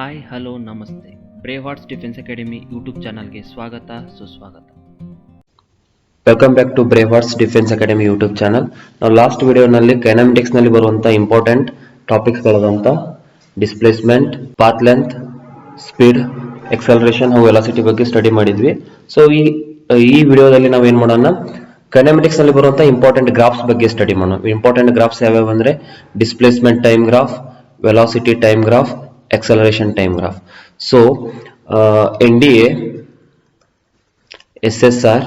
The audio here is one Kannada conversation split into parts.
ಹಾಯ್ ಹಲೋ ನಮಸ್ತೆ. Brave arts defence academy YouTube ಚಾನಲ್ಗೆ ಸ್ವಾಗತ ಸುಸ್ವಾಗತ. Welcome back to brave arts defence academy YouTube channel. ನಾವು ಲಾಸ್ಟ್ ವಿಡಿಯೋನಲ್ಲಿ ಕೈನೆಮ್ಯಾಟಿಕ್ಸ್ ನಲ್ಲಿ ಬರುವಂತಹ ಇಂಪಾರ್ಟೆಂಟ್ ಟಾಪಿಕ್ಸ್ ಗಳಾದಂತ displacement, path length, speed, acceleration ಹಾಗೂ ವೆಲಾಸಿಟಿ ಬಗ್ಗೆ ಸ್ಟಡಿ ಮಾಡಿದ್ವಿ. ಸೊ ಈ ವಿಡಿಯೋದಲ್ಲಿ ನಾವು ಏನ್ ಮಾಡೋಣ, ಕೈನೆಮ್ಯಾಟಿಕ್ಸ್ ನಲ್ಲಿ ಬರುವಂತಹ ಇಂಪಾರ್ಟೆಂಟ್ ಗ್ರಾಫ್ಸ್ ಬಗ್ಗೆ ಸ್ಟಡಿ ಮಾಡೋಣ. ಇಂಪಾರ್ಟೆಂಟ್ ಗ್ರಾಫ್ಸ್ ಯಾವ್ಯಾವ ಅಂದ್ರೆ displacement time graph, velocity time graph, acceleration time graph. So NDA, SSR,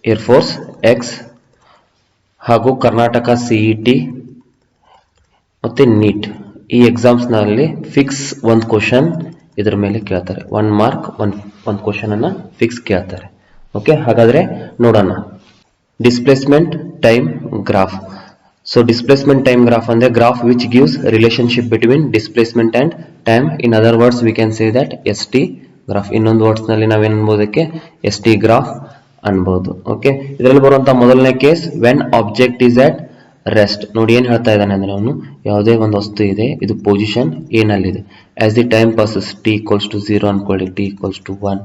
Air Force X ಹಾಗೂ ಕರ್ನಾಟಕ CET ಮತ್ತೆ ನೀಟ್ ಈ ಎಕ್ಸಾಮ್ಸ್ ನಲ್ಲಿ ಫಿಕ್ಸ್ ಒಂದು ಕ್ವಶನ್ ಇದರ ಮೇಲೆ ಕೇಳ್ತಾರೆ. 1 ಮಾರ್ಕ್ ಒಂದು ಕ್ವಶನ್ ಅನ್ನ ಫಿಕ್ಸ್ ಕೇಳ್ತಾರೆ. ಓಕೆ, ಹಾಗಾದ್ರೆ ನೋಡೋಣ. Displacement time graph. So displacement time graph and the graph which gives relationship between displacement and time. In other words we can say that ST graph. ಇನ್ನೊಂದು ವರ್ಡ್ಸ್ ನಲ್ಲಿ ನಾವು ಏನು ಅನ್ಬೋದಕ್ಕೆ ST graph ಅನ್ಬೋದು. ಓಕೆ, ಇದರಲ್ಲಿ ಬರುವಂತಹ ಮೊದಲನೇ case when object is at rest. ನೋಡಿ ಏನು ಹೇಳ್ತಾ ಇದ್ದಾನೆ ಅಂದ್ರೆ ಅವನು ಯಾವುದೇ ಒಂದು ವಸ್ತು ಇದೆ, ಇದು ಪೊಸಿಷನ್ A ನಲ್ಲಿದೆ. as the time passes t equals to 0 ಅನ್ಕೊಳ್ಳಿ, t equals to 1,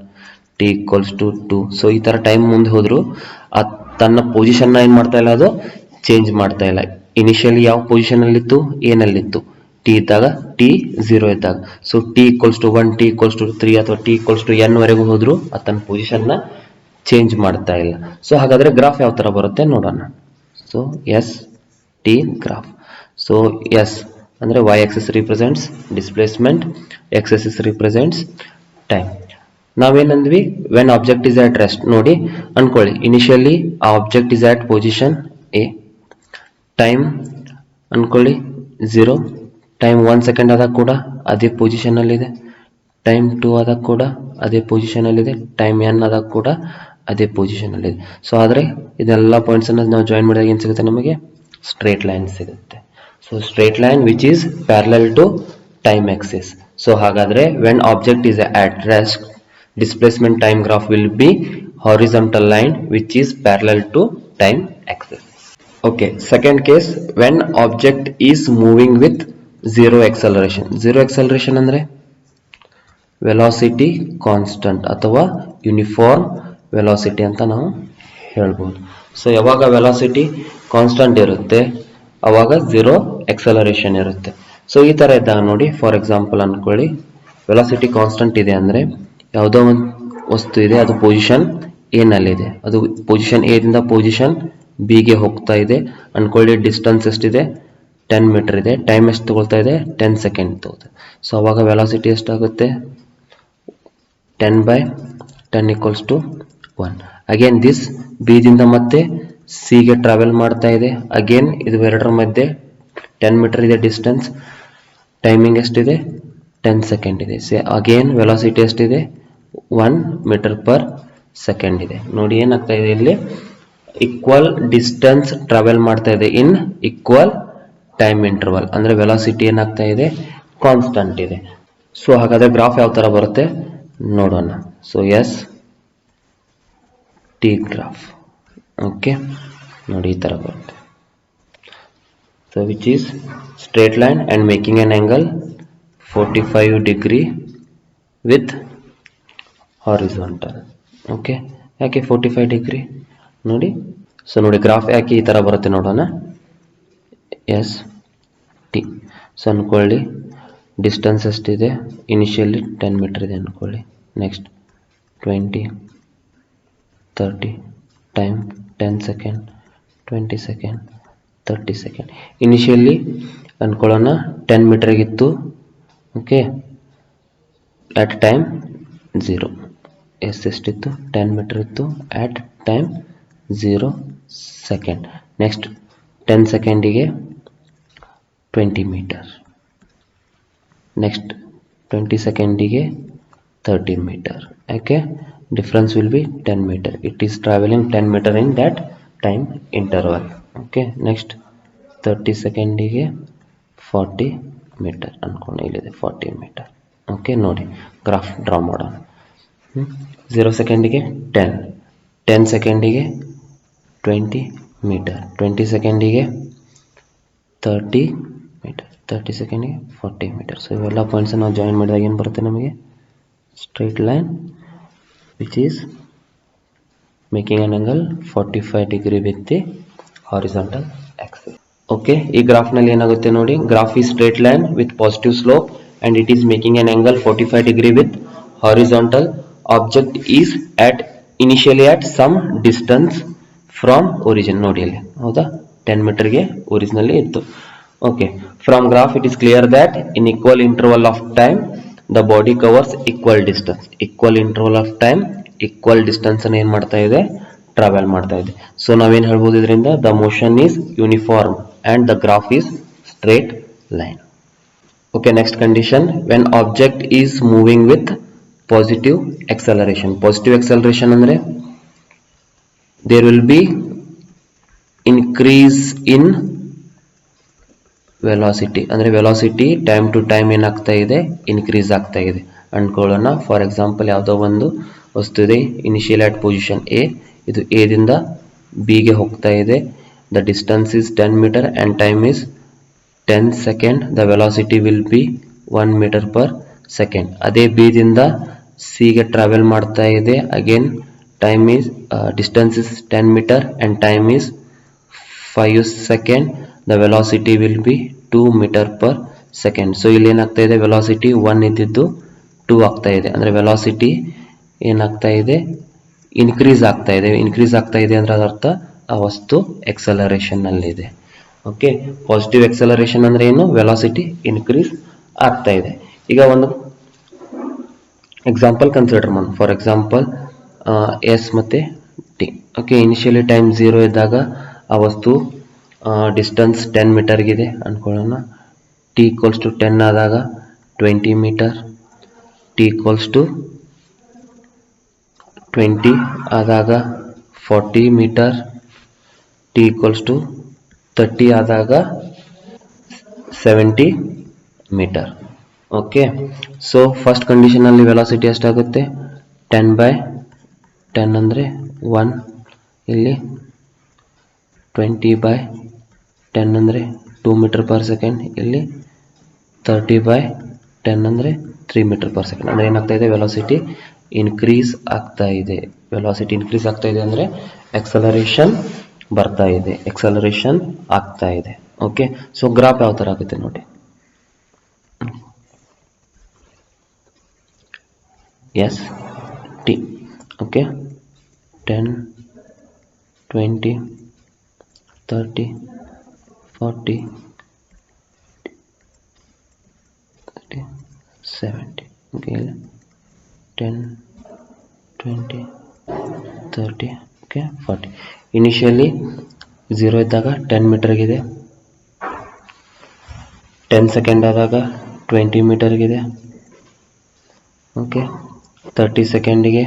t equals to 2. So ಈ ತರ ಟೈಮ್ ಮುಂದೆ ಹೋದ್ರು ತನ್ನ ಪೊಸಿಷನ್ ನ ಏನ್ ಮಾಡ್ತಾ ಇಲ್ಲ, ಅದು ಚೇಂಜ್ ಮಾಡ್ತಾ ಇಲ್ಲ. ಇನಿಷಿಯಲಿ ಯಾವ ಪೊಸಿಷನ್ ಅಲ್ಲಿ ಇತ್ತು, ಏನಲ್ಲಿತ್ತು, ಟಿ ಇದ್ದಾಗ, ಟಿ 0 ಇದ್ದಾಗ. So T equals to 1, T equals to 3 ಅಥವಾ ಟಿ ಈಕ್ವಲ್ಸ್ ಟು n ವರೆಗೂ ಹೋದ್ರು ತನ್ನ ಪೊಸಿಷನ್ ನ ಚೇಂಜ್ ಮಾಡ್ತಾ ಇಲ್ಲ. ಸೊ ಹಾಗಾದ್ರೆ ಗ್ರಾಫ್ ಯಾವ ತರ ಬರುತ್ತೆ ನೋಡೋಣ. So S T graph. So S ಅಂದ್ರೆ y axis represents displacement, x axis represents time. ನಾವೇನಂದ್ವಿ, when object is at rest. ನೋಡಿ ಅನ್ಕೊಳ್ಳಿ, ಇನಿಷಿಯಲಿ ಆ object is at position A, time ಅನ್ಕೊಳ್ಳಿ 0, ಟೈಮ್ 1 ಸೆಕೆಂಡ್ ಆದಾಗ ಕೂಡ ಅದೇ ಪೊಸಿಷನ್ ಅಲ್ಲಿ ಇದೆ, ಟೈಮ್ 2 ಆದಾಗ ಕೂಡ ಅದೇ ಪೊಸಿಷನ್ ಅಲ್ಲಿ ಇದೆ, ಟೈಮ್ n ಆದಾಗ ಕೂಡ ಅದೇ ಪೊಸಿಷನ್ ಅಲ್ಲಿ ಇದೆ. ಸೊ ಆದ್ರೆ ಇದೆಲ್ಲ ಪಾಯಿಂಟ್ಸ್ ಅನ್ನ ನಾವು ಜಾಯಿನ್ ಮಾಡಿದಾಗ ಏನ್ ಸಿಗುತ್ತೆ, ನಮಗೆ ಸ್ಟ್ರೇಟ್ ಲೈನ್ ಸಿಗುತ್ತೆ. So straight line which is parallel to time axis. So ಹಾಗಾದ್ರೆ when object is at rest, displacement time graph will be horizontal line which is parallel to time axis. Okay, second case when object is moving with zero acceleration. Zero acceleration ಅಂದ್ರೆ velocity constant ಅಥವಾ uniform velocity ಅಂತ ನಾವು ಹೇಳ್ಬೋದು. ಸೊ ಯಾವಾಗ velocity constant ಇರುತ್ತೆ ಅವಾಗ zero acceleration ಇರುತ್ತೆ. ಸೊ ಈ ತರ ಇದ್ದಾಗ ನೋಡಿ, ಫಾರ್ ಎಕ್ಸಾಂಪಲ್ ಅನ್ಕೊಳ್ಳಿ, velocity constant ಇದೆ ಅಂದ್ರೆ ಯಾವುದೋ ಒಂದು ವಸ್ತು ಇದೆ, ಅದು ಪೊಸಿಷನ್ ಎ ನಲ್ಲಿದೆ, ಅದು ಪೊಸಿಷನ್ ಎ ದಿಂದ ಪೊಸಿಷನ್ ಬಿ ಗೆ ಹೋಗ್ತಾ ಇದೆ ಅನ್ಕೊಳ್ಳಿ. ಡಿಸ್ಟೆನ್ಸ್ ಎಷ್ಟಿದೆ, 10 ಮೀಟರ್ ಇದೆ. ಟೈಮ್ ಎಷ್ಟು ತಗೊಳ್ತಾ ಇದೆ, 10 ಸೆಕೆಂಡ್ ತಗೊಳ್ತಾ. ಸೊ ಅವಾಗ ವೆಲಾಸಿಟಿ ಎಷ್ಟಾಗುತ್ತೆ, 10/10 equals to 1. Again this B ದಿಂದ ಮತ್ತೆ ಸಿ ಗೆ ಟ್ರಾವೆಲ್ ಮಾಡ್ತಾ ಇದೆ. ಅಗೇನ್ ಇದು ಎರಡರ ಮಧ್ಯೆ 10 ಮೀಟರ್ ಇದೆ ಡಿಸ್ಟೆನ್ಸ್, ಟೈಮಿಂಗ್ ಎಷ್ಟಿದೆ, 10 ಸೆಕೆಂಡ್ ಇದೆ. ಅಗೇನ್ ವೆಲಾಸಿಟಿ ಎಷ್ಟಿದೆ, 1 ಮೀಟರ್ ಪರ್ ಸೆಕೆಂಡ್ ಇದೆ. ನೋಡಿ ಏನಾಗ್ತಾ ಇದೆ ಇಲ್ಲಿ, ಈಕ್ವಲ್ ಡಿಸ್ಟೆನ್ಸ್ ಟ್ರಾವೆಲ್ ಮಾಡ್ತಾ ಇದೆ ಇನ್ ಈಕ್ವಲ್ ಟೈಮ್ ಇಂಟರ್ವಲ್. ಅಂದ್ರೆ ವೆಲಾಸಿಟಿ ಏನಾಗ್ತಾ ಇದೆ, ಕಾನ್ಸ್ಟಂಟ್ ಇದೆ. ಸೊ ಹಾಗಾದ್ರೆ ಗ್ರಾಫ್ ಯಾವ ತರ ಬರುತ್ತೆ ನೋಡೋಣ. So S T graph. Okay, ನೋಡಿ ಈ ತರ ಬರುತ್ತೆ. So which is straight line and making an angle 45 degree with horizontal. Okay, ಯಾಕೆ 45 ಡಿಗ್ರಿ ನೋಡಿ. ಸೊ ನೋಡಿ ಗ್ರಾಫ್ ಯಾಕೆ ಈ ತರ ಬರುತ್ತೆ ನೋಡೋಣ. S T. ಸೊ ಅನ್ಕೊಳ್ಳಿ, ಡಿಸ್ಟೆನ್ಸ್ ಎಷ್ಟಿದೆ, ಇನಿಷಿಯಲಿ 10 ಮೀಟರ್ ಇದೆ ಅನ್ಕೊಳ್ಳಿ. Next 20, 30, time 10 second, 20 second, 30 second. Initially ಅನ್ಕೊಳ್ಳೋಣ 10 ಮೀಟರ್ ಇತ್ತು. Okay, at time 0. ಎಷ್ಟಿತ್ತು, 10 ಮೀಟರ್ ಇತ್ತು. at time 0 second. ನೆಕ್ಸ್ಟ್ 10 ಸೆಕೆಂಡಿಗೆ 20 ಮೀಟರ್. ನೆಕ್ಸ್ಟ್ 20 ಸೆಕೆಂಡಿಗೆ 30 ಮೀಟರ್. ಯಾಕೆ, difference will be 10 metre. It is travelling 10 metre in that time interval. Okay, next 30 ಸೆಕೆಂಡಿಗೆ 40 ಮೀಟರ್ ಅನ್ಕೊಂಡು, ಇಲ್ಲಿದೆ 40 ಮೀಟರ್. ಓಕೆ, ನೋಡಿ ಗ್ರಾಫ್ ಡ್ರಾ ಮಾಡೋಣ. 0 ಸೆಕೆಂಡಿಗೆ 10, 10 ಸೆಕೆಂಡಿಗೆ 20 ಮೀಟರ್, 20 ಸೆಕೆಂಡಿಗೆ 30 ಮೀಟರ್, 30 ಸೆಕೆಂಡಿಗೆ 40 ಮೀಟರ್. ಸೊ ಇವೆಲ್ಲ ಪಾಯಿಂಟ್ಸ್ ನಾವು ಜಾಯಿನ್ ಮಾಡಿದಾಗ ಏನು ಬರುತ್ತೆ ನಮಗೆ? Straight line which is making an angle 45 degree with the horizontal Axis. Okay, ಈ ಗ್ರಾಫ್ನಲ್ಲಿ ಏನಾಗುತ್ತೆ ನೋಡಿ, ಗ್ರಾಫ್ ಈ straight line with positive slope and it is making an angle 45 degree with horizontal. Object is initially at some distance from origin. ನೋಡಿ ಅಲ್ಲಿ ಹೌದಾ, 10 ಮೀಟರ್ಗೆ ಒರಿಜಿನಲಿ ಇತ್ತು. Okay, from graph it is clear that in equal interval of time the body covers equal distance. Equal interval of time equal distance ಅನ್ನು ಏನ್ ಮಾಡ್ತಾ ಇದೆ? ಟ್ರಾವೆಲ್ ಮಾಡ್ತಾ ಇದೆ. ಸೊ ನಾವೇನ್ ಹೇಳ್ಬೋದು ಇದರಿಂದ? The motion is uniform and the graph is straight line. Okay, next condition, when object is moving with positive acceleration. Positive acceleration andre there will be increase in velocity. ಅಂದ್ರೆ velocity time to time ಏನಾಗ್ತಾ ಇದೆ? increase ಆಗ್ತಾ ಇದೆ ಅನ್ಕೊಳ್ಳೋಣ. ಫಾರ್ ಎಕ್ಸಾಂಪಲ್ ಯಾವುದೋ ಒಂದು ವಸ್ತು ಇದೆ, ಇನಿಷಿಯಲ್ at position A, ಇದು A ದಿಂದ B ಗೆ ಹೋಗ್ತಾ ಇದೆ. The distance is 10 meter and time is 10 second. The velocity will be 1 meter per second. ಅದೇ B ದಿಂದ C ಗೆ ಟ್ರಾವೆಲ್ ಮಾಡ್ತಾ ಇದೆ. Again time is distance is 10 meter and time is 5 second. The velocity will be 2 meter per second. So ಇಲ್ಲಿ ಏನಾಗ್ತಾ ಇದೆ? velocity 1 ಇದ್ದಿದ್ದು 2 ಆಗ್ತಾ ಇದೆ. ಅಂದ್ರೆ velocity ಏನಾಗ್ತಾ ಇದೆ? ಇನ್ಕ್ರೀಸ್ ಆಗ್ತಾ ಇದೆ. ಇನ್ಕ್ರೀಸ್ ಆಗ್ತಾ ಇದೆ ಅಂದ್ರೆ ಅದರ ಅರ್ಥ ಆ ವಸ್ತು ಎಕ್ಸಲರೇಷನ್ ನಲ್ಲಿ ಇದೆ. ಓಕೆ, ಪಾಸಿಟಿವ್ ಎಕ್ಸಲರೇಷನ್ ಅಂದ್ರೆ ಏನು? ವೆಲಾಸಿಟಿ ಇನ್ಕ್ರೀಸ್ ಆಗ್ತಾ ಇದೆ. ಈಗ ಒಂದು ಎಕ್ಸಾಂಪಲ್ ಕನ್ಸಿಡರ್ ಮಾಡೋಣ. ಫಾರ್ ಎಕ್ಸಾಂಪಲ್ ಎಸ್ ಮತ್ತೆ ಟಿ. ಓಕೆ, ಇನಿಷಿಯಲಿ ಟೈಮ್ 0 ಇದ್ದಾಗ ಆ ವಸ್ತು ಡಿಸ್ಟೆನ್ಸ್ 10 ಮೀಟರ್ಗಿದೆ ಅನ್ಕೊಳ್ಳೋಣ. ಟಿ ಈಕ್ವಲ್ಸ್ ಟು 10 ಆದಾಗ 20 ಮೀಟರ್, ಟಿ ಈಕ್ವಲ್ಸ್ ಟು 20 ಆದಾಗ 40 ಮೀಟರ್, ಟಿ ಈಕ್ವಲ್ಸ್ ಟು 30 ಆದಾಗ 70 metre. Okay, so first condition ಅಲ್ಲಿ ವೆಲಾಸಿಟಿ ಎಷ್ಟಾಗುತ್ತೆ? 10/10 ಅಂದ್ರೆ 1. ಇಲ್ಲಿ 20/10 ಅಂದ್ರೆ 2 ಮೀಟರ್ ಪರ್ ಸೆಕೆಂಡ್. ಇಲ್ಲಿ 30/10 ಅಂದ್ರೆ 3 ಮೀಟರ್ ಪರ್ ಸೆಕೆಂಡ್. ಅಂದ್ರೆ ಏನಾಗ್ತಾ ಇದೆ? ವೆಲಾಸಿಟಿ ಇನ್ಕ್ರೀಸ್ ಆಗ್ತಾ ಇದೆ. ವೆಲಾಸಿಟಿ ಇನ್ಕ್ರೀಸ್ ಆಗ್ತಾ ಇದೆ ಅಂದ್ರೆ ಎಕ್ಸಲರೇಷನ್ ಬರ್ತಾ ಇದೆ, ಎಕ್ಸಲರೇಷನ್ ಆಗ್ತಾ ಇದೆ. ಓಕೆ, ಸೊ ಗ್ರಾಫ್ ಯಾವ ತರ ಆಗುತ್ತೆ ನೋಡಿ. S T. Okay, 10, 20, 30, 40, 70. Okay, 10, 20, 30, okay 40. Initially 0 ಇದ್ದಾಗ 10 ಮೀಟರ್ಗಿದೆ, 10 ಸೆಕೆಂಡ್ ಆದಾಗ 20 ಮೀಟರ್ಗಿದೆ. ಓಕೆ, 30 ಸೆಕೆಂಡಿಗೆ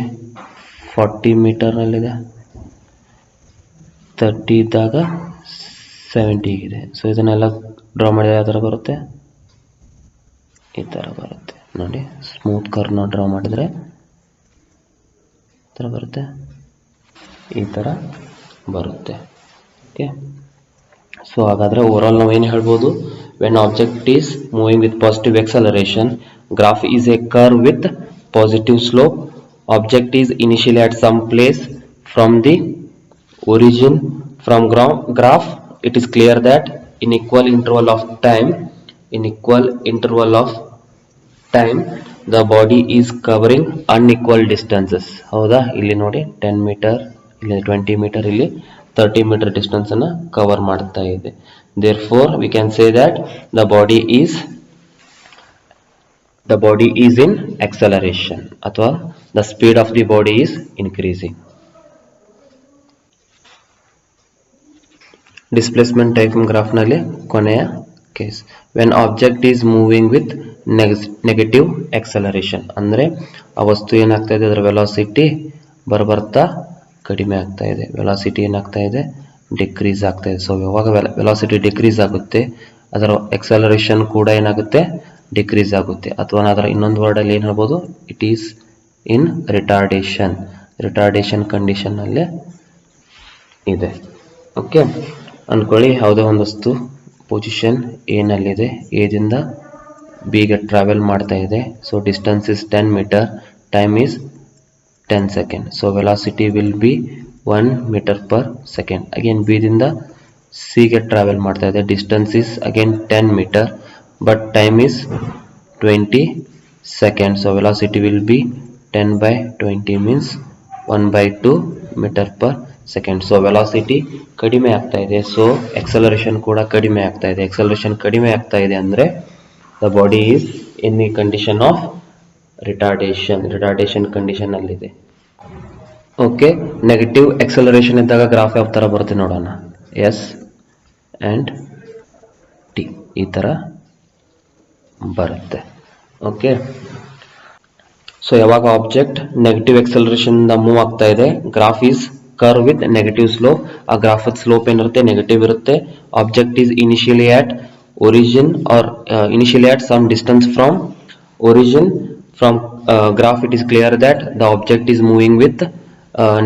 40 ಮೀಟರ್ನಲ್ಲಿದೆ, 30 ಇದ್ದಾಗ 70 ಇದೆ. ಸೊ ಇದನ್ನೆಲ್ಲ ಡ್ರಾ ಮಾಡಿದ್ರೆ ಯಾವ ಥರ ಬರುತ್ತೆ? ಈ ಥರ ಬರುತ್ತೆ ನೋಡಿ. ಸ್ಮೂತ್ ಕರ್ವ್ನ ಡ್ರಾ ಮಾಡಿದರೆ ಈ ಥರ ಬರುತ್ತೆ, ಈ ಥರ ಬರುತ್ತೆ. ಓಕೆ, ಸೊ ಹಾಗಾದರೆ ಓವರಾಲ್ ನಾವು ಏನು ಹೇಳ್ಬೋದು? When object is moving with positive acceleration, graph is A curve with positive slope. Object is initially at some place from the origin. From graph it is clear that in equal interval of time the body is covering unequal distances. ಹೌದಾ? ಇಲ್ಲಿ ನೋಡಿ 10 ಮೀಟರ್, ಇಲ್ಲಿ 20 ಮೀಟರ್, ಇಲ್ಲಿ 30 ಮೀಟರ್ ಡಿಸ್ಟೆನ್ಸ್ ಅನ್ನು ಕವರ್ ಮಾಡ್ತಾ ಇದೆ. Therefore we can say that the body is in acceleration, ಅಥವಾ the speed of the body is increasing. Displacement type graph ನಲ್ಲಿ ಕೊನೆಯ case, when object is moving with negative acceleration, ಅಂದ್ರೆ ಆ ವಸ್ತು ಏನಾಗ್ತಾ ಇದೆ? ಅದರ ವೆಲಾಸಿಟಿ ಬರ್ತಾ ಕಡಿಮೆ ಆಗ್ತಾ ಇದೆ. ವೆಲಾಸಿಟಿ ಏನಾಗ್ತಾ ಇದೆ? ಡಿಕ್ರೀಸ್ ಆಗ್ತಾ ಇದೆ. ಸೊ ಯಾವಾಗ ವೆಲಾಸಿಟಿ ಡಿಕ್ರೀಸ್ ಆಗುತ್ತೆ, ಅದರ ಎಕ್ಸಲರೇಷನ್ ಕೂಡ ಏನಾಗುತ್ತೆ? ಡಿಕ್ರೀಸ್ ಆಗುತ್ತೆ. ಅಥವಾ ಅದರ ಇನ್ನೊಂದು ವರ್ಡ್ ಅಲ್ಲಿ ಏನು ಹೇಳ್ಬೋದು? It is in retardation condition ಅಲ್ಲೇ ಇದೆ. ಓಕೆ, ಅನ್ಕೊಳ್ಳಿ ಯಾವುದೋ ಒಂದು ವಸ್ತು ಪೊಸಿಷನ್ ಏನಲ್ಲಿದೆ, ಎದಿಂದ ಬಿಗೆ ಟ್ರಾವೆಲ್ ಮಾಡ್ತಾ ಇದೆ. So distance is 10 metre, time is 10 second. So velocity will be 1 metre per second. Again ಬಿದಿಂದ ಸಿಗೆ ಟ್ರಾವೆಲ್ ಮಾಡ್ತಾ ಇದೆ, distance is again 10 metre but time is 20 seconds. So velocity will be 10 by 20 means 1 by 2 meter per second. So velocity ಕಡಿಮೆ ಆಗ್ತಾ ಇದೆ, ಸೊ acceleration ಕೂಡ ಕಡಿಮೆ ಆಗ್ತಾ ಇದೆ. acceleration ಕಡಿಮೆ ಆಗ್ತಾ ಇದೆ ಅಂದರೆ the body is in the condition of retardation condition ಅಲ್ಲಿದೆ. ಓಕೆ, ನೆಗೆಟಿವ್ acceleration ಇದ್ದಾಗ ಗ್ರಾಫ್ ಯಾವ ಥರ ಬರುತ್ತೆ ನೋಡೋಣ. ಎಸ್ ಆ್ಯಂಡ್ ಟಿ ಈ ಥರ ಬರುತ್ತೆ. ಓಕೆ, ಸೊ ಯಾವಾಗ ಆಬ್ಜೆಕ್ಟ್ ನೆಗೆಟಿವ್ ಎಕ್ಸಲರೇಷನ್ ಇಂದ ಮೂವ್ ಆಗ್ತಾ ಇದೆ, graph is curve with negative slope. ಆ ಗ್ರಾಫ್ ಸ್ಲೋಪ್ ಏನಿರುತ್ತೆ ನೆಗೆಟಿವ್ ಇರುತ್ತೆ. Object is initially at origin or initially at some distance from origin. From graph it is clear that the object is moving with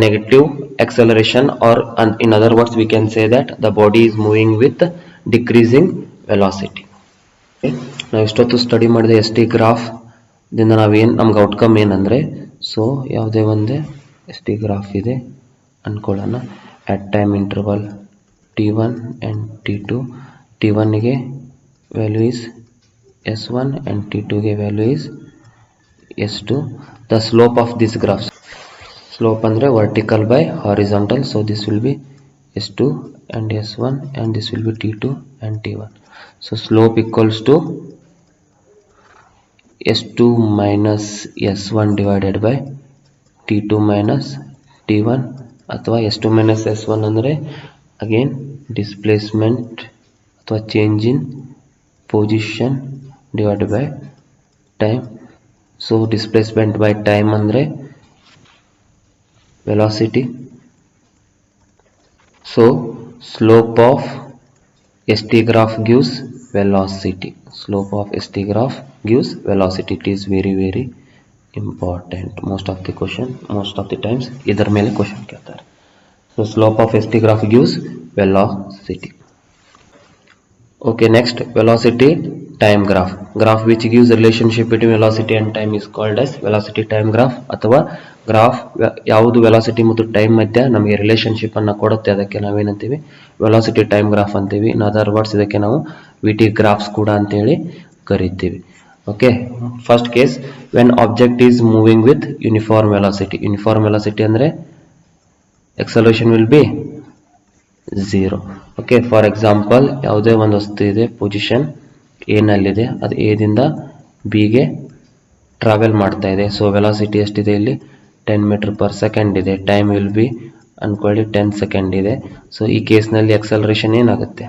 negative acceleration, or in other words we can say that the body is moving with decreasing velocity. ನಾವು ಇಷ್ಟೊತ್ತು ಸ್ಟಡಿ ಮಾಡಿದ ಎಸ್ ಟಿ ಗ್ರಾಫ್ ದಿಂದ ನಾವೇನು ನಮ್ಗೆ ಔಟ್ಕಮ್ ಏನಂದರೆ, ಸೊ ಯಾವುದೇ ಒಂದೇ ಎಸ್ ಟಿ ಗ್ರಾಫ್ ಇದೆ ಅಂದ್ಕೊಳ್ಳೋಣ. At time interval T1 and T2, T1ಗೆ ವ್ಯಾಲ್ಯೂ ಈಸ್ S1 ಆ್ಯಂಡ್ T2ಗೆ value is S2. The slope of this graph, slope ಅಂದರೆ vertical by horizontal, so this will be S2 and S1 and this will be T2 and T1. So slope equals to S2 minus S1 divided by T2 minus T1, ಅಥವಾ S2 minus S1 ಅಂದರೆ ಅಗೇನ್ ಡಿಸ್ಪ್ಲೇಸ್ಮೆಂಟ್ ಅಥವಾ change in position divided by time. So displacement by time ಅಂದರೆ velocity. So slope of ST graph gives velocity. Slope of ST graph gives velocity. It is very very important. Most of the times idar mele question keltare. So slope of ST graph gives velocity. Okay, next velocity time graph. Graph which gives relationship between velocity and time is called as velocity time graph. ಅಥವಾ ಗ್ರಾಫ್ ಯಾವುದು ವೆಲಾಸಿಟಿ ಮತ್ತು ಟೈಮ್ ಮಧ್ಯೆ ನಮಗೆ ರಿಲೇಶನ್ಶಿಪ್ ಅನ್ನು ಕೊಡುತ್ತೆ, ಅದಕ್ಕೆ ನಾವೇನಂತೀವಿ ವೆಲಾಸಿಟಿ ಟೈಮ್ ಗ್ರಾಫ್ ಅಂತೀವಿ. ಇನ್ ಅದರ್ ವರ್ಡ್ಸ್ ಇದಕ್ಕೆ ನಾವು ವಿ ಟಿ ಗ್ರಾಫ್ಸ್ ಕೂಡ ಅಂತೇಳಿ ಕರಿತೀವಿ. Okay, first case when object is moving with uniform velocity. Uniform velocity ಅಂದರೆ acceleration will be 0. Okay, for example ಯಾವುದೇ ಒಂದು ವಸ್ತು ಇದೆ, ಪೊಸಿಷನ್ ಏನಲ್ಲಿದೆ, ಅದು ಎದಿಂದ ಬಿಗೆ ಟ್ರಾವೆಲ್ ಮಾಡ್ತಾ ಇದೆ. ಸೊ ವೆಲಾಸಿಟಿ ಎಷ್ಟಿದೆ ಇಲ್ಲಿ 10 ಮೀಟರ್ ಪರ್ ಸೆಕೆಂಡ್ ಇದೆ. ಟೈಮ್ ವಿಲ್ ಬಿ ಅನ್ಕೊಳ್ಳಿ 10 ಸೆಕೆಂಡ್ ಇದೆ. ಸೊ ಈ ಕೇಸ್ನಲ್ಲಿ ಎಕ್ಸಲರೇಷನ್ ಏನಾಗುತ್ತೆ,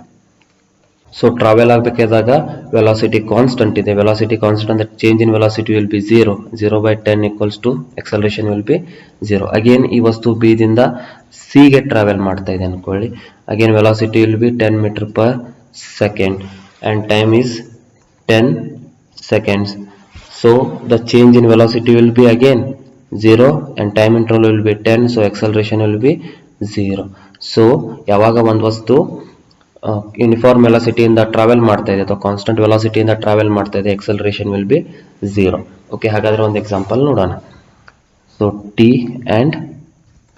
ಸೊ ಟ್ರಾವೆಲ್ ಆಗಬೇಕಾದಾಗ ವೆಲಾಸಿಟಿ ಕಾನ್ಸ್ಟೆಂಟ್ ಇದೆ. ವೆಲಾಸಿಟಿ ಕಾನ್ಸ್ಟೆಂಟ್ ಅಂದರೆ change in velocity will be 0. 0 by 10 equals to acceleration will be 0. Again ಈ ವಸ್ತು ಬಿದಿಂದ ಸಿಗೆ ಟ್ರಾವೆಲ್ ಮಾಡ್ತಾ ಇದೆ ಅನ್ಕೊಳ್ಳಿ. Again velocity will be 10 metre per second and time is 10 seconds. So the change in velocity will be again 0 and time interval will be 10, so acceleration will be 0. So ಯಾವಾಗ ಒಂದು ವಸ್ತು ಯೂನಿಫಾರ್ಮ್ ವೆಲಾಸಿಟಿ ಇಂದ ಟ್ರಾವೆಲ್ ಮಾಡ್ತಾ ಇದೆ ಅಥವಾ ಕಾನ್ಸ್ಟೆಂಟ್ ವೆಲಾಸಿಟಿ ಇಂದ ಟ್ರಾವೆಲ್ ಮಾಡ್ತಾ ಇದೆ, ಎಕ್ಸಲರೇಷನ್ ವಿಲ್ ಬಿ 0. ಓಕೆ, ಹಾಗಾದ್ರೆ ಒಂದು ಎಕ್ಸಾಂಪಲ್ ನೋಡೋಣ. So T and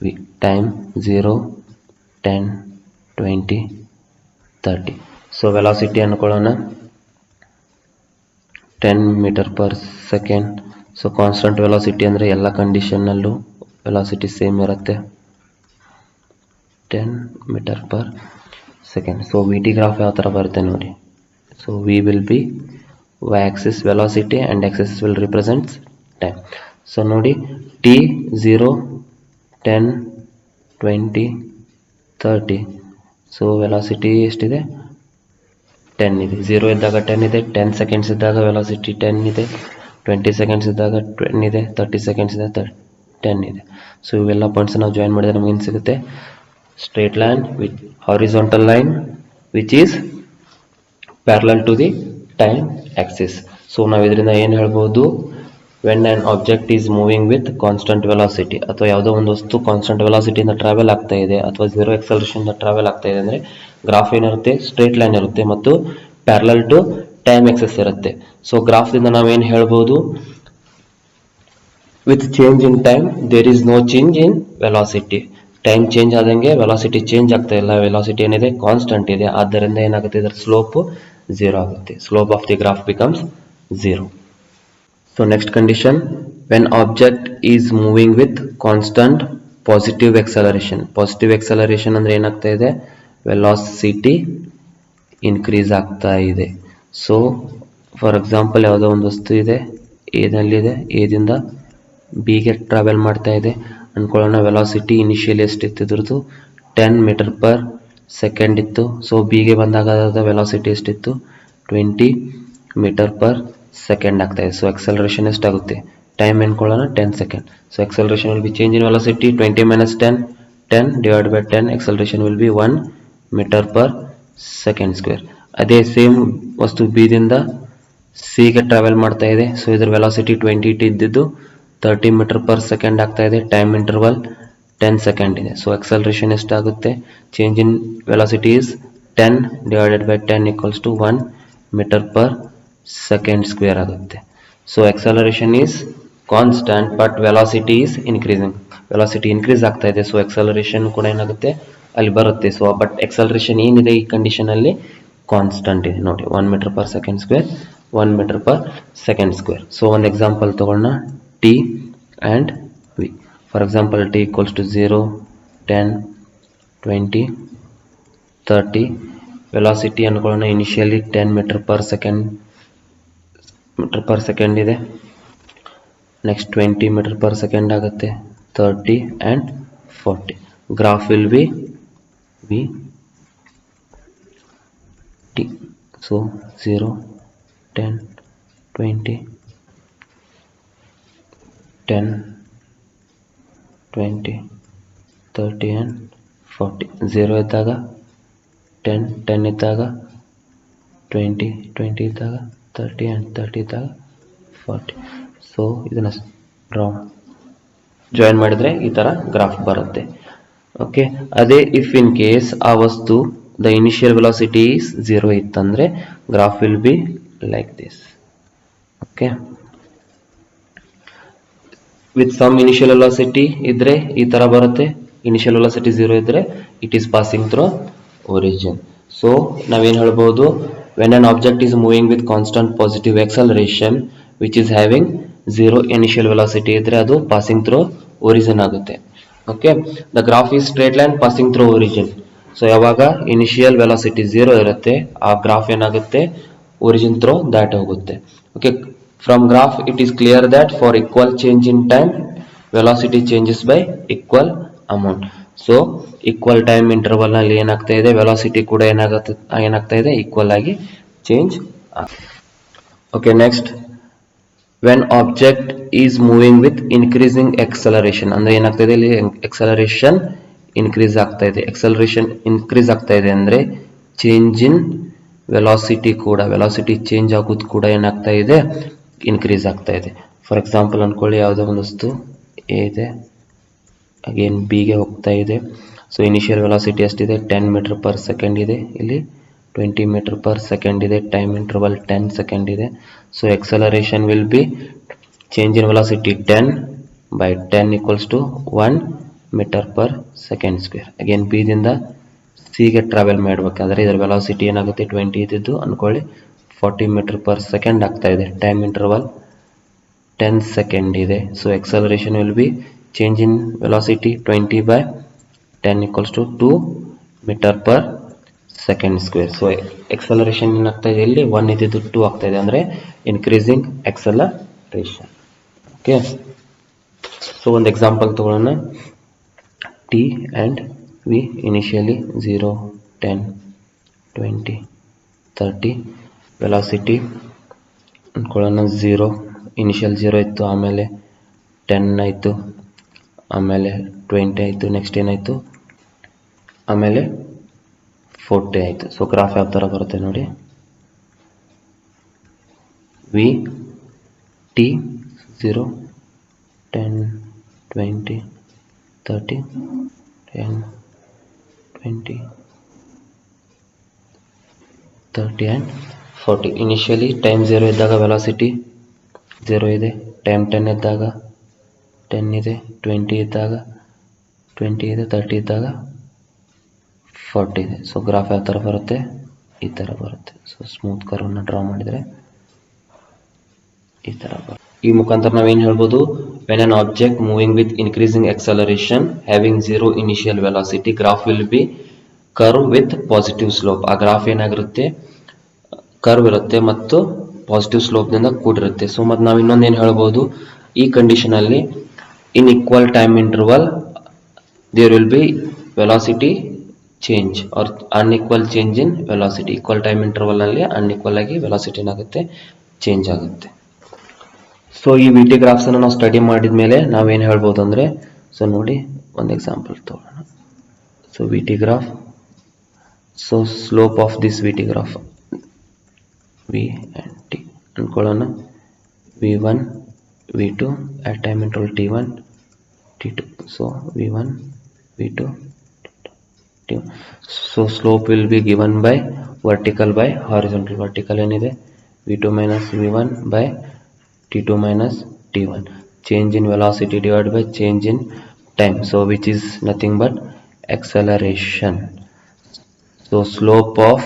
V, time 0, 10, 20, 30. So velocity ಅನ್ಕೊಳ್ಳೋಣ 10 metre per second. So constant velocity ಅಂದರೆ ಎಲ್ಲ ಕಂಡೀಷನ್ನಲ್ಲೂ ವೆಲಾಸಿಟಿ ಸೇಮ್ ಇರುತ್ತೆ, 10 metre per second. So V T graph ಯಾವ ಥರ ಬರುತ್ತೆ ನೋಡಿ. So V will be Y axis velocity and axis will represents time. So ನೋಡಿ ಟಿ 0, 10, 20, 30. ಸೊ ವೆಲಾಸಿಟಿ ಎಷ್ಟಿದೆ, 10 ಇದೆ. 0 ಇದ್ದಾಗ 10 ಇದೆ, 10 ಸೆಕೆಂಡ್ಸ್ ಇದ್ದಾಗ ವೆಲಾಸಿಟಿ 10 ಇದೆ, 20 ಸೆಕೆಂಡ್ಸ್ ಇದ್ದಾಗ 10 ಇದೆ, 30 ಸೆಕೆಂಡ್ಸ್ ಇದ್ದಾಗ 10 ಇದೆ. ಸೊ ಇವೆಲ್ಲ ಪಾಯಿಂಟ್ಸ್ ನಾವು ಜಾಯಿನ್ ಮಾಡಿದ್ರೆ ನಮ್ಗೆ ಏನು ಸಿಗುತ್ತೆ, straight line with horizontal line which is parallel to the time axis. So ನಾವು ಇದರಿಂದ ಏನು ಹೇಳ್ಬೋದು, when an object is moving with constant velocity, ಅಥವಾ ಯಾವುದೋ ಒಂದು ವಸ್ತು ಕಾನ್ಸ್ಟಂಟ್ ವೆಲಾಸಿಟಿಯಿಂದ ಟ್ರಾವೆಲ್ ಆಗ್ತಾ ಇದೆ ಅಥವಾ ಝೀರೋ ಎಕ್ಸಲರೇಷನ್ ಟ್ರಾವೆಲ್ ಆಗ್ತಾ ಇದೆ ಅಂದರೆ ಗ್ರಾಫ್ ಏನಿರುತ್ತೆ, ಸ್ಟ್ರೇಟ್ ಲೈನ್ ಇರುತ್ತೆ ಮತ್ತು ಪ್ಯಾರಲಲ್ ಟು ಟೈಮ್ ಎಕ್ಸಸ್ ಇರುತ್ತೆ. ಸೊ ಗ್ರಾಫ್ದಿಂದ ನಾವೇನು ಹೇಳ್ಬೋದು, with change in time there is no change in velocity. Time change ಆದಂಗೆ ವೆಲಾಸಿಟಿ ಚೇಂಜ್ ಆಗ್ತಾ ಇಲ್ಲ, ವೆಲಾಸಿಟಿ ಏನಿದೆ ಕಾನ್ಸ್ಟಂಟ್ ಇದೆ, ಆದ್ದರಿಂದ ಏನಾಗುತ್ತೆ, ಇದರ ಸ್ಲೋಪ್ 0 ಆಗುತ್ತೆ. Slope of the graph becomes 0. So next condition, when object is moving with constant positive acceleration. Positive acceleration ಅಂದ್ರೆ ಏನಾಗ್ತಾ ಇದೆ, ವೆಲಾಸಿಟಿ ಇನ್ಕ್ರೀಸ್ ಆಗ್ತಾ ಇದೆ. ಸೊ ಫಾರ್ ಎಕ್ಸಾಂಪಲ್ ಯಾವುದೋ ಒಂದು ವಸ್ತು ಇದೆ, ಎನಲ್ಲಿದೆ, ಎದಿಂದ ಬಿಗೆ ಟ್ರಾವೆಲ್ ಮಾಡ್ತಾ ಇದೆ ಅನ್ಕೊಳ್ಳೋಣ. ವೆಲಾಸಿಟಿ ಇನಿಷಿಯಲಿ ಎಷ್ಟಿತ್ತು ಇದ್ರದ್ದು, 10 ಮೀಟರ್ ಪರ್ ಸೆಕೆಂಡ್ ಇತ್ತು. ಸೊ ಬಿಗೆ ಬಂದಾಗ ಅದರ ವೆಲಾಸಿಟಿ ಎಷ್ಟಿತ್ತು, 20 ಮೀಟರ್ ಪರ್ ಸೆಕೆಂಡ್ ಆಗ್ತಾ ಇದೆ. ಸೊ ಎಕ್ಸಲರೇಷನ್ ಎಷ್ಟಾಗುತ್ತೆ, ಟೈಮ್ ಎನ್ಕೊಳ್ಳೋಣ 10 second. So acceleration will be change in velocity 20 minus 10, 10 divided by 10, acceleration will be 1 meter per second square. ಅದೇ ಸೇಮ್ ವಸ್ತು ಬಿದಿಂದ ಸಿಗೆ ಟ್ರಾವೆಲ್ ಮಾಡ್ತಾ ಇದೆ. ಸೊ ಇದರ ವೆಲಾಸಿಟಿ 20 ಇದ್ದಿದ್ದು 30 ಮೀಟರ್ ಪರ್ ಸೆಕೆಂಡ್ ಆಗ್ತಾ ಇದೆ. ಟೈಮ್ ಇಂಟರ್ವಲ್ 10 ಸೆಕೆಂಡ್ ಇದೆ. ಸೊ ಎಕ್ಸಲರೇಷನ್ ಎಷ್ಟಾಗುತ್ತೆ, change in velocity is 10 divided by 10 equals to 1 meter per second square ಆಗುತ್ತೆ. So acceleration is constant but velocity is increasing. Velocity increase ಆಗ್ತಾ ಇದೆ, ಸೊ ಎಕ್ಸಲರೇಷನ್ ಕೂಡ ಏನಾಗುತ್ತೆ ಅಲ್ಲಿ ಬರುತ್ತೆ. ಸೊ ಬಟ್ ಎಕ್ಸಲರೇಷನ್ ಏನಿದೆ ಈ ಕಂಡೀಷನ್ ಅಲ್ಲಿ, ಕಾನ್ಸ್ಟಂಟ್ ಇದೆ ನೋಡಿ, 1 metre per second square, 1 metre per second square. So ಒಂದು ಎಕ್ಸಾಂಪಲ್ ತಗೊಳ್ಳೋಣ, T and V. For example T equals to 0, 10, 20, 30. Velocity ಅನ್ಕೊಳ್ಳೋಣ ಇನಿಷಿಯಲಿ 10 ಮೀಟರ್ ಪರ್ ಸೆಕೆಂಡ್ ಇದೆ. ನೆಕ್ಸ್ಟ್ 20 ಮೀಟರ್ ಪರ್ ಸೆಕೆಂಡ್ ಆಗುತ್ತೆ, 30 and 40. Graph will be V T. So 0, 10, 20, 10, 20, 30 and 40. 0 ಇದ್ದಾಗ 10, 10 ಇದ್ದಾಗ 20, 20 ಇದ್ದಾಗ 30 ಆ್ಯಂಡ್ 30 ಇದ್ದಾಗ 40. ಸೊ ಇದನ್ನು ಜಾಯಿನ್ ಮಾಡಿದರೆ ಈ ಥರ ಗ್ರಾಫ್ ಬರುತ್ತೆ. ಓಕೆ, ಅದೇ ಇಫ್ ಇನ್ ಕೇಸ್ ಆ ವಸ್ತು ದ ಇನಿಷಿಯಲ್ ವೆಲಾಸಿಟಿ ಈಸ್ 0 ಇತ್ತಂದರೆ graph will be like this. Okay, with some initial velocity ಇದ್ರೆ ಈ ತರ ಬರುತ್ತೆ. ಇನಿಷಿಯಲ್ ವೆಲಾಸಿಟಿ 0 ಇದ್ರೆ it is passing through origin. So ನಾವೇನು ಹೇಳ್ಬೋದು, when an object is moving with constant positive acceleration which is having 0 initial velocity ಇದ್ರೆ ಅದು ಪಾಸಿಂಗ್ ಥ್ರೂ ಒರಿಜಿನ್ ಆಗುತ್ತೆ. Okay, the graph is straight line passing through origin. So ಯಾವಾಗ ಇನಿಷಿಯಲ್ ವೆಲಾಸಿಟಿ 0 ಇರುತ್ತೆ ಆ ಗ್ರಾಫ್ ಏನಾಗುತ್ತೆ, ಒರಿಜಿನ್ ಥ್ರೂ ದಾಟ್ ಹೋಗುತ್ತೆ. Okay, from graph it is clear that for equal change in time velocity changes by equal amount. So equal time interval ನಲ್ಲಿ ಏನಾಗ್ತಾ ಇದೆ, ವೆಲಾಸಿಟಿ ಕೂಡ ಏನಾಗ್ತಾ ಇದೆ, ಈಕ್ವಲ್ ಆಗಿ ಚೇಂಜ್ ಆಗ್ತದೆ. Okay, next, when object is moving with increasing acceleration ಅಂದ್ರೆ ಏನಾಗ್ತಾ ಇದೆ, ಇಲ್ಲಿ ಎಕ್ಸಲರೇಷನ್ ಇನ್ಕ್ರೀಸ್ ಆಗ್ತಾ ಇದೆ. ಎಕ್ಸಲರೇಷನ್ ಇನ್ಕ್ರೀಸ್ ಆಗ್ತಾ ಇದೆ ಅಂದ್ರೆ ಚೇಂಜ್ ಇನ್ ವೆಲಾಸಿಟಿ ಕೂಡ, ವೆಲಾಸಿಟಿ ಚೇಂಜ್ ಆಗೋದು ಕೂಡ ಏನಾಗ್ತಾ ಇದೆ, ಇನ್ಕ್ರೀಸ್ ಆಗ್ತಾ ಇದೆ. ಫಾರ್ ಎಕ್ಸಾಂಪಲ್ ಅನ್ಕೊಳ್ಳಿ, ಯಾವುದೋ ಒಂದು ವಸ್ತು ಎ ಇದೆ, ಅಗೇನ್ ಬಿಗೆ ಹೋಗ್ತಾ ಇದೆ. ಸೊ ಇನಿಷಿಯಲ್ ವೆಲಾಸಿಟಿ ಎಷ್ಟಿದೆ, 10 ಮೀಟರ್ ಪರ್ ಸೆಕೆಂಡ್ ಇದೆ, ಇಲ್ಲಿ 20 ಮೀಟರ್ ಪರ್ ಸೆಕೆಂಡ್ ಇದೆ, ಟೈಮ್ ಇಂಟರ್ವಲ್ 10 ಸೆಕೆಂಡ್ ಇದೆ. So acceleration will be change in velocity 10 by 10 equals to 1 metre per second square. Again ಬಿದಿಂದ ಸಿಗೆ ಟ್ರಾವೆಲ್ ಮಾಡಬೇಕಾದ್ರೆ ಇದರ ವೆಲಾಸಿಟಿ ಏನಾಗುತ್ತೆ, 20 ಇದ್ದಿದ್ದು ಅನ್ಕೊಳ್ಳಿ 40 ಮೀಟರ್ ಪರ್ ಸೆಕೆಂಡ್ ಆಗ್ತಾ ಇದೆ. ಟೈಮ್ ಇಂಟರ್ವಲ್ 10 ಸೆಕೆಂಡ್ ಇದೆ. So acceleration will be change in velocity 20 by 10 equals to 2 metre per second square. So acceleration ಏನಾಗ್ತಾ ಇದೆ, ಇಲ್ಲಿ 1 ಇದ್ದಿದ್ದು 2 ಆಗ್ತಾ ಇದೆ, ಅಂದರೆ ಇನ್ಕ್ರೀಸಿಂಗ್ ಎಕ್ಸಲರೇಷನ್. ಓಕೆ, ಸೊ ಒಂದು ಎಕ್ಸಾಂಪಲ್ ತಗೊಳ್ಳೋಣ, T and V initially 0, 10, 20, 30. Velocity ಅಂದ್ಕೊಳ್ಳೋಣ 0, ಇನಿಷಿಯಲ್ 0 ಇತ್ತು, ಆಮೇಲೆ 10 ಆಯಿತು, ಆಮೇಲೆ 20 ಆಯಿತು, ನೆಕ್ಸ್ಟ್ ಏನಾಯಿತು, ಆಮೇಲೆ 40 ಆಯಿತು. ಸೊ ಗ್ರಾಫ್ ಯಾವ ಥರ ಬರುತ್ತೆ ನೋಡಿ, V T 0, 10, 20, 30, 10, 20, 30 and 40. Initially time 0 ಇದ್ದಾಗ ವೆಲಾಸಿಟಿ 0 ಇದೆ, ಟೈಮ್ 10 ಇದ್ದಾಗ 10 ಇದೆ, 20 ಇದ್ದಾಗ 20 ಇದೆ, 30 ಇದ್ದಾಗ 40 ಇದೆ. ಸೊ ಗ್ರಾಫ್ ಯಾವ ಥರ ಬರುತ್ತೆ, ಈ ಥರ ಬರುತ್ತೆ. ಸೊ ಸ್ಮೂತ್ ಕರ್ವ್ನ ಡ್ರಾ ಮಾಡಿದರೆ ಈ ಥರ ಬರುತ್ತೆ. ಈ ಮುಖಾಂತರ ನಾವೇನು ಹೇಳ್ಬೋದು, when an object moving with increasing acceleration having 0 initial velocity graph will B curve with positive slope. ಆ ಗ್ರಾಫ್ ಏನಾಗಿರುತ್ತೆ, ಕರ್ವ್ ಇರುತ್ತೆ ಮತ್ತು ಪಾಸಿಟಿವ್ ಸ್ಲೋಪ್ನಿಂದ ಕೂಡಿರುತ್ತೆ. ಸೊ ಮತ್ತು ನಾವು ಇನ್ನೊಂದೇನು ಹೇಳ್ಬೋದು, ಈ ಕಂಡೀಷನಲ್ಲಿ in equal time interval there will be velocity change or unequal change in velocity. Equal time ಇಂಟರ್ವಲ್ನಲ್ಲಿ ಅನ್ಈಕ್ವಲ್ ಆಗಿ ವೆಲಾಸಿಟಿ ಏನಾಗುತ್ತೆ, ಚೇಂಜ್ ಆಗುತ್ತೆ. ಸೊ ಈ ವಿ ಟಿ ಗ್ರಾಫ್ಸನ್ನು ನಾವು ಸ್ಟಡಿ ಮಾಡಿದ ಮೇಲೆ ನಾವೇನು ಹೇಳ್ಬೋದು ಅಂದರೆ, ಸೊ ನೋಡಿ ಒಂದು ಎಕ್ಸಾಂಪಲ್ ತಗೊಳ್ಳೋಣ. So V T graph, so slope of this V T graph V and T ಅಂದ್ಕೊಳ್ಳೋಣ. v1 v2 at time interval t1 t2. so v1 v2 t1. so slope will be given by vertical by horizontal. vertical ಏನಿದೆ v2 minus v1 by t2 minus t1. change in velocity divided by change in time, so which is nothing but acceleration. so slope of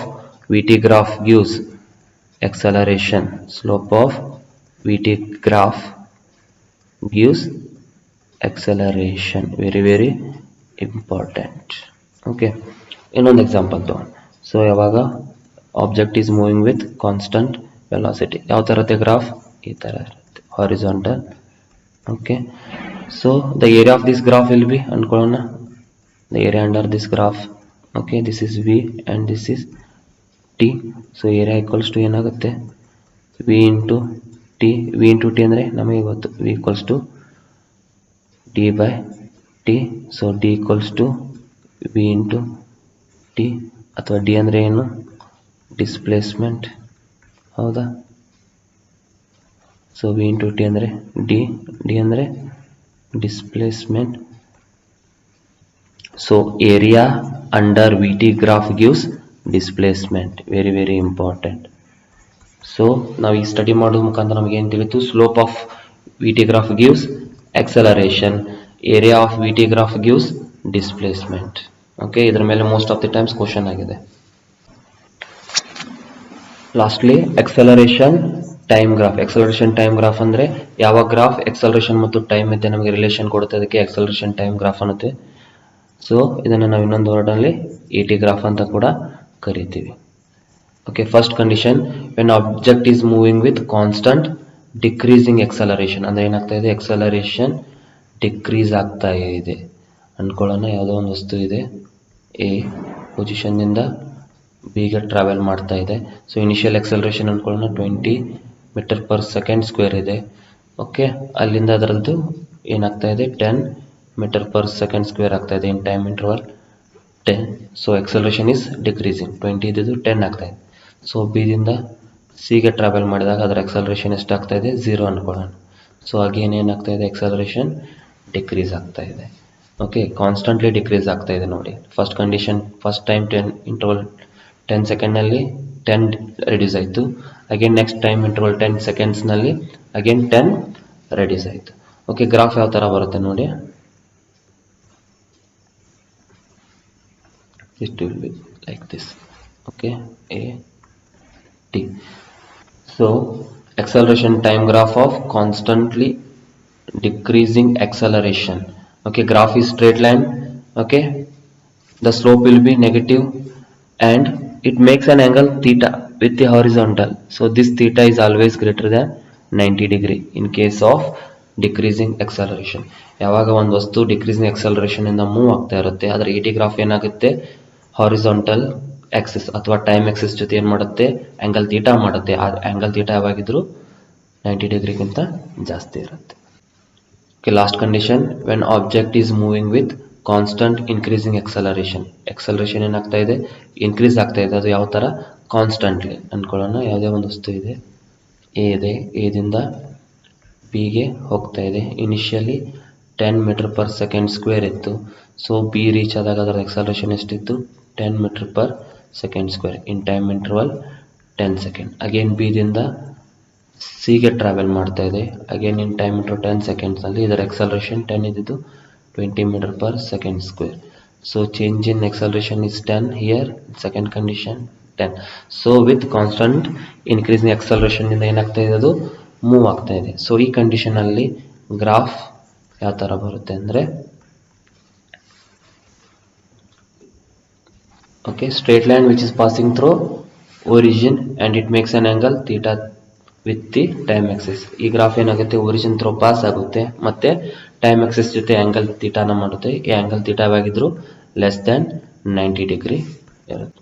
vt graph gives acceleration. slope of vt graph gives acceleration. very important. okay, ಇನ್ನೊಂದು ಎಕ್ಸಾಂಪಲ್ ತಗೊಂಡು. ಸೊ ಯಾವಾಗ object is moving with constant velocity, ಯಾವ ಥರ ಇರುತ್ತೆ ಗ್ರಾಫ್, ಈ ಥರ ಇರುತ್ತೆ, horizontal. Okay, so the area of this graph will be ಅಂದ್ಕೊಳ್ಳೋಣ, the area under this graph. Okay, this is V and this is T. So area equals to ಏನಾಗುತ್ತೆ, V into T. V into T ಅಂದರೆ ನಮಗೆ ಗೊತ್ತು, V equals to D by T. So D equals to V into T, ಅಥವಾ ಡಿ ಅಂದರೆ ಏನು, ಡಿಸ್ಪ್ಲೇಸ್ಮೆಂಟ್, ಹೌದಾ. ಸೊ ವಿ ಇಂಟು ಟಿ ಅಂದರೆ ಡಿ, ಡಿ ಅಂದರೆ displacement. So area under V T graph gives displacement. Very important. So ನಾವು ಈ ಸ್ಟಡಿ ಮಾಡೋದು ಮುಖಾಂತರ ನಮಗೆ ಏನು ತಿಳಿತು, slope of V T graph gives acceleration, area of VT graph gives displacement. Okay, ಇದರ ಮೇಲೆ most of the times question ಆಗಿದೆ. Lastly acceleration time graph. Acceleration time graph ಅಂದರೆ ಯಾವ ಗ್ರಾಫ್ ಎಕ್ಸಲರೇಷನ್ ಮತ್ತು ಟೈಮ್ ಮಧ್ಯೆ ನಮಗೆ ರಿಲೇಷನ್ ಕೊಡುತ್ತೆ, ಅದಕ್ಕೆ ಎಕ್ಸಲರೇಷನ್ ಟೈಮ್ ಗ್ರಾಫ್ ಅನ್ನುತ್ತೆ. ಸೊ ಇದನ್ನು ನಾವು ಇನ್ನೊಂದು ವರ್ಡಲ್ಲಿ ಇ ಟಿ ಗ್ರಾಫ್ ಅಂತ ಕೂಡ ಕರಿತೀವಿ. Okay, first condition, when object is moving with constant decreasing acceleration ಅಂದರೆ ಏನಾಗ್ತಾ ಇದೆ, ಎಕ್ಸಲರೇಷನ್ ಡಿಕ್ರೀಸ್ ಆಗ್ತಾ ಇದೆ ಅಂದ್ಕೊಳ್ಳೋಣ. ಯಾವುದೋ ಒಂದು ವಸ್ತು ಇದೆ, ಎ ಪೊಸಿಷನ್ನಿಂದ ಬಿಗೆ ಟ್ರಾವೆಲ್ ಮಾಡ್ತಾ ಇದೆ. ಸೊ ಇನಿಷಿಯಲ್ ಎಕ್ಸಲರೇಷನ್ ಅಂದ್ಕೊಳ್ಳೋಣ 20 ಮೀಟರ್ ಪರ್ ಸೆಕೆಂಡ್ ಸ್ಕ್ವೇರ್ ಇದೆ. ಓಕೆ, ಅಲ್ಲಿಂದ ಅದರದ್ದು ಏನಾಗ್ತಾ ಇದೆ, 10 ಮೀಟರ್ ಪರ್ ಸೆಕೆಂಡ್ ಸ್ಕ್ವೇರ್ ಆಗ್ತಾ ಇದೆ ಇನ್ time interval 10. So acceleration is decreasing, 20 ಇದ್ದು 10 ಆಗ್ತಾ ಇದೆ. ಸೊ ಬಿದಿಂದ ಸಿಗೆ ಟ್ರಾವೆಲ್ ಮಾಡಿದಾಗ ಅದರ ಎಕ್ಸಲರೇಷನ್ ಎಷ್ಟಾಗ್ತಾ ಇದೆ, 0 ಅಂದ್ಕೊಳ್ಳೋಣ. ಸೊ ಅಗೇನ್ ಏನಾಗ್ತಾ ಇದೆ, ಎಕ್ಸಲರೇಷನ್ ಡಿಕ್ರೀಸ್ ಆಗ್ತಾ ಇದೆ. ಓಕೆ, ಕಾನ್ಸ್ಟಂಟ್ಲಿ ಡಿಕ್ರೀಸ್ ಆಗ್ತಾ ಇದೆ ನೋಡಿ. First condition, first time 10 interval 10 ಸೆಕೆಂಡ್ನಲ್ಲಿ 10 ರೆಡ್ಯೂಸ್ ಆಯಿತು. ಅಗೇನ್ ನೆಕ್ಸ್ಟ್ ಟೈಮ್ ಇಂಟರ್ವಲ್ 10 ಸೆಕೆಂಡ್ಸ್ನಲ್ಲಿ ಅಗೇನ್ 10 ರೆಡ್ಯೂಸ್ ಆಯಿತು. ಓಕೆ, ಗ್ರಾಫ್ ಯಾವ ಥರ ಬರುತ್ತೆ ನೋಡಿ, it will be like this. Okay, A T. So acceleration time graph of constantly decreasing acceleration. Okay, graph is straight line. Okay, the slope will be negative and it makes an angle theta with the horizontal. So this theta is always greater than 90 degree in case of decreasing acceleration. ಯಾವಾಗ ಒಂದು ವಸ್ತು ಡಿಕ್ರೀಸಿಂಗ್ ಎಕ್ಸಲರೇಷನ್ ಇಂದ ಮೂವ್ ಆಗ್ತಾ ಇರುತ್ತೆ, ಅದರ ಇ ಟಿ ಗ್ರಾಫ್ ಏನಾಗುತ್ತೆ, ಹಾರಿಜಾಂಟಲ್ ಆಕ್ಸಿಸ್ ಅಥವಾ ಟೈಮ್ ಆಕ್ಸಿಸ್ ಜೊತೆ ಏನು ಮಾಡುತ್ತೆ, ಆ್ಯಂಗಲ್ ಥೀಟಾ ಮಾಡುತ್ತೆ. ಆ ಆ್ಯಂಗಲ್ ಥೀಟಾ ಯಾವಾಗಿದ್ರು 90 ಡಿಗ್ರಿಗಿಂತ ಜಾಸ್ತಿ ಇರುತ್ತೆ. Okay, last condition, when object is moving with constant increasing acceleration. Acceleration ಏನಾಗ್ತಾ ಇದೆ, ಇನ್ಕ್ರೀಸ್ ಆಗ್ತಾ ಇದೆ. ಅದು ಯಾವ ಥರ, ಕಾನ್ಸ್ಟಂಟ್ಲಿ ಅಂದ್ಕೊಳ್ಳೋಣ. ಯಾವುದೇ ಒಂದು ವಸ್ತು ಇದೆ, ಎ ಇದೆ, ಎದಿಂದ ಬಿಗೆ ಹೋಗ್ತಾ ಇದೆ. Initially 10 metre per second square ಇತ್ತು. ಸೊ ಬಿ ರೀಚ್ ಆದಾಗ ಅದರ ಎಕ್ಸಲರೇಷನ್ ಎಷ್ಟಿತ್ತು? 10 metre per second square in time interval 10 second. Again ಬಿದಿಂದ ಸಿಗೆ ಟ್ರಾವೆಲ್ ಮಾಡ್ತಾ ಇದೆ. ಅಗೇನ್ ಇನ್ ಟೈಮ್ ಇಂಟರ್ವಲ್ 10 ಸೆಕೆಂಡ್ಸ್ನಲ್ಲಿ ಇದರ ಎಕ್ಸಲರೇಷನ್ 10 ಇದ್ದಿದ್ದು 20 metre per second square. So change in acceleration is 10 here, second condition 10. So with constant increase in acceleration ಇಂದ ಏನಾಗ್ತಾ ಇದೆ? ಅದು ಮೂವ್ ಆಗ್ತಾ ಇದೆ. ಸೊ ಈ ಕಂಡೀಷನ್ ಅಲ್ಲಿ ಗ್ರಾಫ್ ಯಾವ ತರ ಬರುತ್ತೆ ಅಂದ್ರೆ, okay, straight line which is passing through origin and it makes an angle theta with the time axis. ಈ ಗ್ರಾಫ್ ಏನಾಗುತ್ತೆ? ಒರಿಜಿನ್ ಥ್ರೂ ಪಾಸ್ ಆಗುತ್ತೆ ಮತ್ತೆ ಟೈಮ್ ಆಕ್ಸಿಸ್ ಜೊತೆ ಆಂಗಲ್ ಥೀಟಾನ ಮಾಡುತ್ತೆ. ಈ ಆಂಗಲ್ ಥೀಟಾವಾಗಿದ್ರು ಲೆಸ್ ದ್ಯಾನ್ 90 ಡಿಗ್ರಿ ಇರುತ್ತೆ.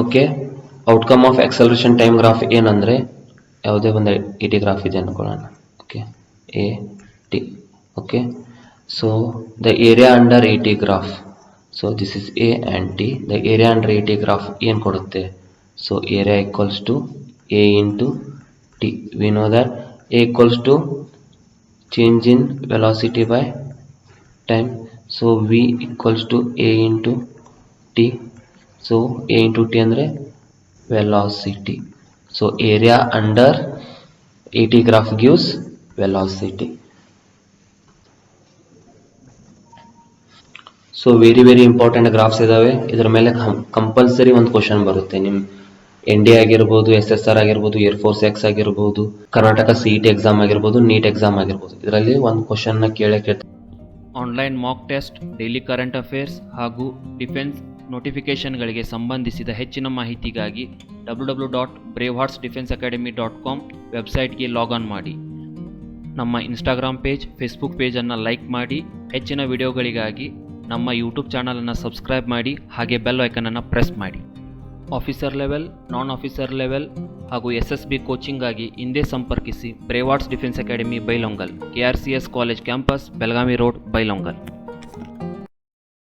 Okay, outcome of acceleration time graph ಏನಂದ್ರೆ, ಯಾವುದೇ ಒಂದು ಇ ಟಿ ಗ್ರಾಫ್ ಇದೆ ಅನ್ಕೊಳ್ಳೋಣ. Okay, A T. Okay, so the area under A T graph, so this is A and T. The area under A T graph ಏನು ಕೊಡುತ್ತೆ? So area equals to A into T. We know that A equals to change in velocity by time. So v equals to a into t. So a into t andre velocity. So area under AT graph gives velocity. So very important graphs ಇದಾವೆ. ಇದರ ಮೇಲೆ ಕಂಪಲ್ಸರಿ ಒಂದು ಕ್ವಶನ್ ಬರುತ್ತೆ. ನಿಮ್ ND ಆಗಿರ್ಬೋದು, SSR ಆಗಿರ್ಬೋದು, ಏರ್ಫೋರ್ಸ್ ಎಕ್ಸ್ ಆಗಿರ್ಬೋದು, ಕರ್ನಾಟಕ CET ಎಕ್ಸಾಮ್ ಆಗಿರ್ಬೋದು, ನೀಟ್ ಎಕ್ಸಾಮ್ ಆಗಿರ್ಬೋದು, ಇದರಲ್ಲಿ ಒಂದು ಕ್ವಶನ್ ನ ಕೇಳ್ತಾರೆ. Online mock test, daily current affairs ಹಾಗೂ ಡಿಫೆನ್ಸ್ ನೋಟಿಫಿಕೇಷನ್ಗಳಿಗೆ ಸಂಬಂಧಿಸಿದ ಹೆಚ್ಚಿನ ಮಾಹಿತಿಗಾಗಿ www.braveheartsdefenseacademy.com ವೆಬ್ಸೈಟ್ಗೆ ಲಾಗ್ ಮಾಡಿ. ನಮ್ಮ ಇನ್ಸ್ಟಾಗ್ರಾಮ್ ಪೇಜ್, ಫೇಸ್ಬುಕ್ ಪೇಜನ್ನು ಲೈಕ್ ಮಾಡಿ. ಹೆಚ್ಚಿನ ವಿಡಿಯೋಗಳಿಗಾಗಿ ನಮ್ಮ ಯೂಟ್ಯೂಬ್ ಚಾನಲನ್ನು ಸಬ್ಸ್ಕ್ರೈಬ್ ಮಾಡಿ, ಹಾಗೆ ಬೆಲ್ ಐಕನನ್ನು ಪ್ರೆಸ್ ಮಾಡಿ. Officer level, non officer level ಹಾಗೂ SSB ಕೋಚಿಂಗಾಗಿ ಹಿಂದೆ ಸಂಪರ್ಕಿಸಿ Brave arts defence Academy Bailhongal, KRCS college campus, Belagavi road, Bailhongal.